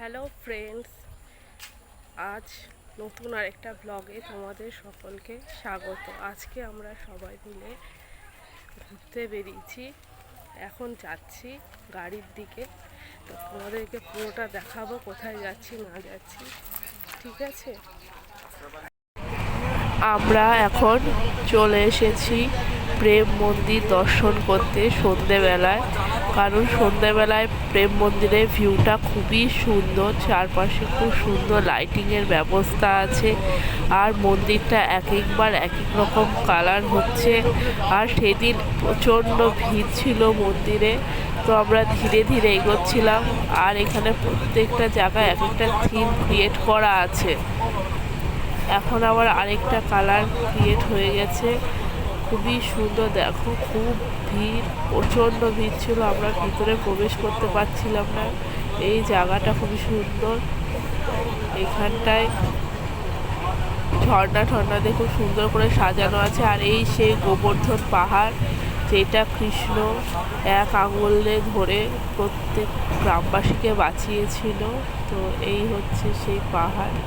Hello friends, আজ নতুন আরেকটা ব্লগে তোমাদের সকলকে স্বাগত। আজকে আমরা সবাই মিলে ঘুরতে বেরিয়েছি। এখন যাচ্ছি গাড়ির দিকে, তো তোমাদেরকে পুরোটা দেখাবো কোথায় যাচ্ছি না যাচ্ছি, ঠিক আছে? আমরা এখন চলে এসেছি প্রেম মন্দির দর্শন করতে সন্ধেবেলায়, কারণ সন্ধেবেলায় প্রেম মন্দিরের ভিউটা খুবই সুন্দর। চারপাশে খুব সুন্দর লাইটিংয়ের ব্যবস্থা আছে, আর মন্দিরটা এক একবার এক এক রকম কালার হচ্ছে। আর সেদিন প্রচণ্ড ভিড় ছিল মন্দিরে, তো আমরা ধীরে ধীরে এগোচ্ছিলাম। আর এখানে প্রত্যেকটা জায়গায় এক একটা থিম ক্রিয়েট করা আছে। এখন আবার আরেকটা কালার ক্রিয়েট হয়ে গেছে, খুবই সুন্দর। দেখো, খুব ভিড়, প্রচণ্ড ভিড় ছিল, আমরা ভিতরে প্রবেশ করতে পারছিলাম না। এই জায়গাটা খুবই সুন্দর, এখানটায় ঝর্ণা ঠর্ণা দিয়ে খুব সুন্দর করে সাজানো আছে। আর এই সেই গোবর্ধন পাহাড়, যেটা কৃষ্ণ এক আঙুলে ধরে প্রত্যেক গ্রামবাসীকে বাঁচিয়েছিল। তো এই হচ্ছে সেই পাহাড়।